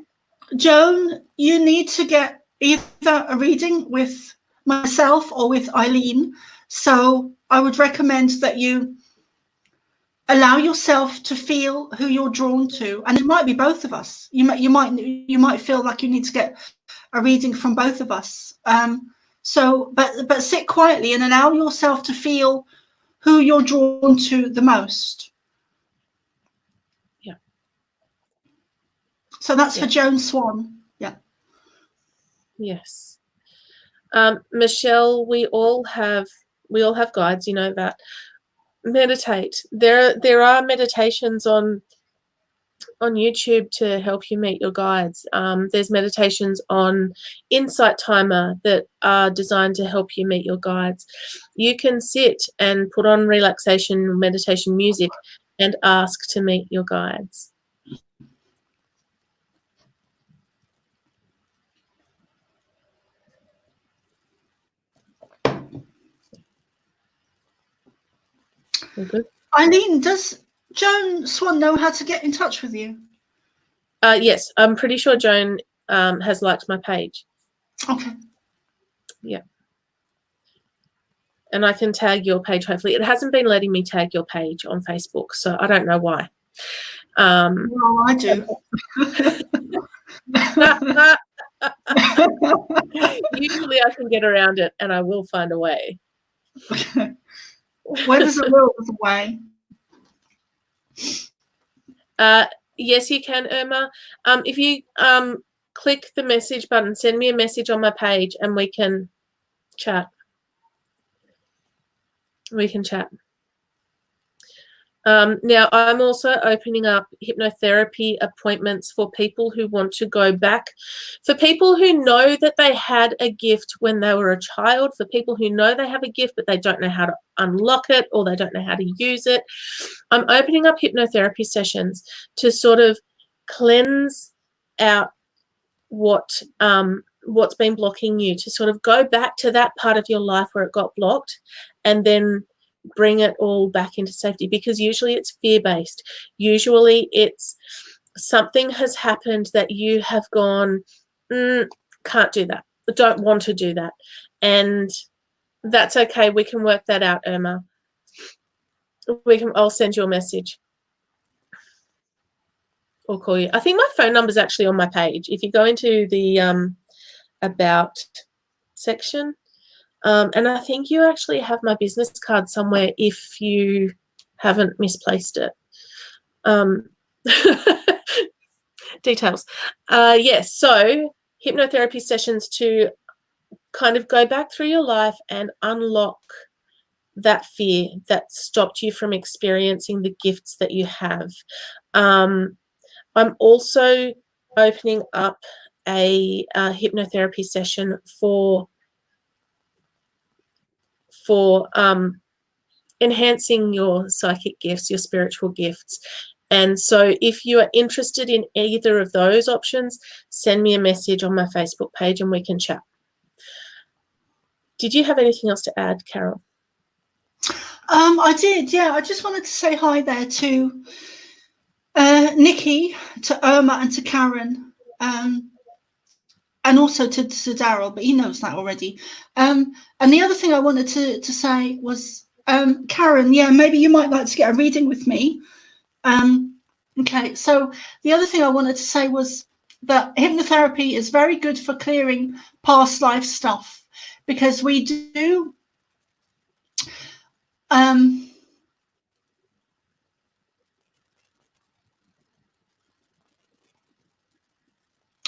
Joan, you need to get either a reading with myself or with Eileen. So I would recommend that you allow yourself to feel who you're drawn to, and it might be both of us. You might feel like you need to get a reading from both of us. But sit quietly and allow yourself to feel who you're drawn to the most. Yeah. So that's for Joan Swan. Yeah. Yes. Michelle, we all have guides, you know that. Meditate. There are meditations on YouTube to help you meet your guides. There's meditations on Insight Timer that are designed to help you meet your guides. You can sit and put on relaxation meditation music and ask to meet your guides. All good. Eileen, does Joan Swan know how to get in touch with you? Yes, I'm pretty sure Joan has liked my page. Okay. Yeah. And I can tag your page, hopefully. It hasn't been letting me tag your page on Facebook, so I don't know why. Well, I do. Usually I can get around it, and I will find a way. Where does the will, there's a way. Yes, you can, Irma. If you click the message button, send me a message on my page, and we can chat. We can chat. Now, I'm also opening up hypnotherapy appointments for people who want to go back, for people who know that they had a gift when they were a child, for people who know they have a gift but they don't know how to unlock it or they don't know how to use it. I'm opening up hypnotherapy sessions to sort of cleanse out what's been blocking you, to sort of go back to that part of your life where it got blocked and then bring it all back into safety, because usually it's fear-based. Usually it's something has happened that you have gone, can't do that, don't want to do that, and that's okay. We can work that out, Irma. I'll send you a message or call you. I think my phone number is actually on my page. If you go into the about section, and I think you actually have my business card somewhere if you haven't misplaced it. Details. Yes, so hypnotherapy sessions to kind of go back through your life and unlock that fear that stopped you from experiencing the gifts that you have. I'm also opening up a hypnotherapy session for enhancing your psychic gifts, your spiritual gifts. And so if you are interested in either of those options, send me a message on my Facebook page and we can chat. Did you have anything else to add, Carol? I did, yeah. I just wanted to say hi there to Nikki, to Irma and to Karen, and also to Daryl, but he knows that already. And the other thing I wanted to say was, Karen, yeah, maybe you might like to get a reading with me. Okay, so the other thing I wanted to say was that hypnotherapy is very good for clearing past life stuff, because we do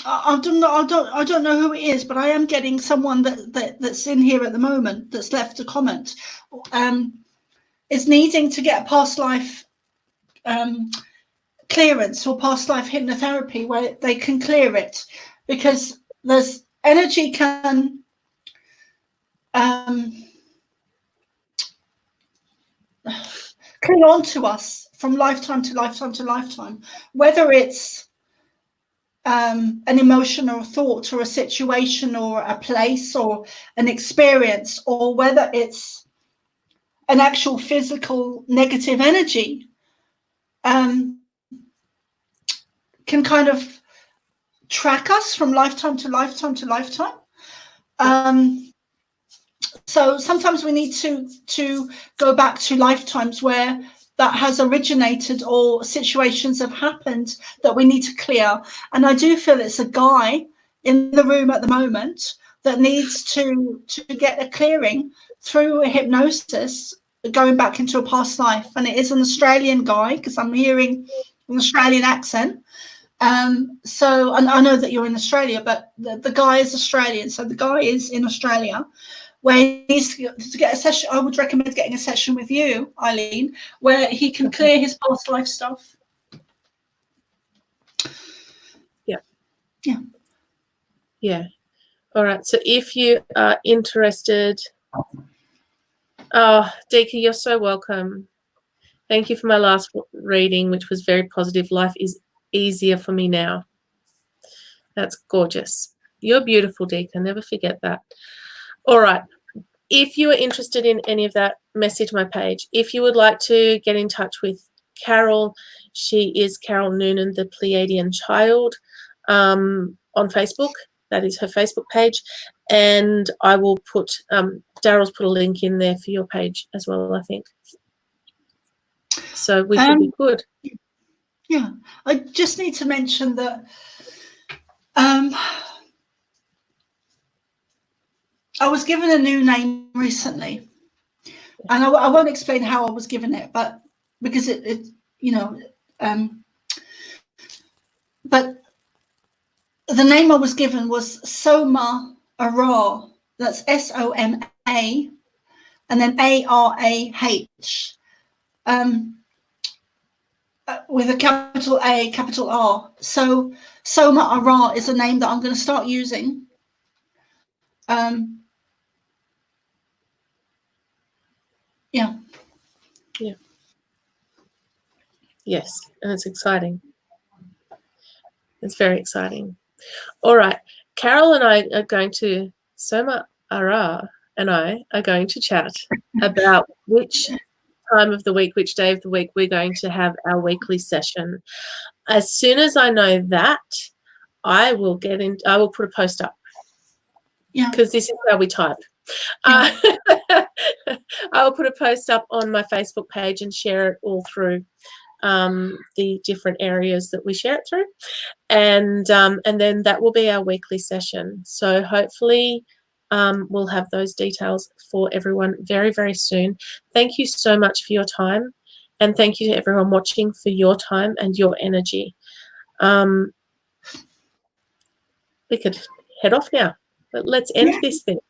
I don't know who it is, but I am getting someone that's in here at the moment that's left a comment. Is needing to get a past life clearance or past life hypnotherapy where they can clear it, because there's energy can cling on to us from lifetime to lifetime to lifetime, whether it's an emotion or a thought or a situation or a place or an experience, or whether it's an actual physical negative energy, can kind of track us from lifetime to lifetime to lifetime. So sometimes we need to go back to lifetimes where that has originated or situations have happened that we need to clear. And I do feel it's a guy in the room at the moment that needs to get a clearing through a hypnosis, going back into a past life. And it is an Australian guy, because I'm hearing an Australian accent. So, and I know that you're in Australia, but the guy is Australian. So the guy is in Australia, where he needs to get a session. I would recommend getting a session with you, Eileen, where he can clear his past life stuff. Yeah. Yeah. Yeah. All right. So if you are interested, oh, Deeka, you're so welcome. Thank you for my last reading, which was very positive. Life is easier for me now. That's gorgeous. You're beautiful, Deeka. Never forget that. All right. If you are interested in any of that, message my page. If you would like to get in touch with Carol, she is Carol Noonan, the Pleiadian Child, on Facebook. That is her Facebook page. And I will put, Daryl's put a link in there for your page as well, I think. So we should be good. Yeah. I just need to mention that I was given a new name recently, and I won't explain how I was given it, but because it you know, but the name I was given was Soma ARah. That's SOMA, and then ARAH, with a capital A, capital R. So Soma ARah is a name that I'm going to start using. Yeah. Yeah. Yes, and it's exciting. It's very exciting. All right. Carol and I are going to, Soma ARah and I are going to chat about which time of the week, which day of the week we're going to have our weekly session. As soon as I know that, I will put a post up. Yeah. Because this is how we type. Yeah. I will put a post up on my Facebook page and share it all through the different areas that we share it through, and then that will be our weekly session. So hopefully we'll have those details for everyone very, very soon. Thank you so much for your time, and thank you to everyone watching for your time and your energy. We could head off now, but let's end this thing.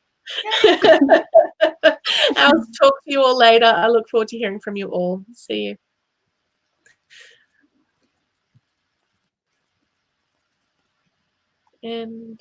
I'll talk to you all later. I look forward to hearing from you all. See you. And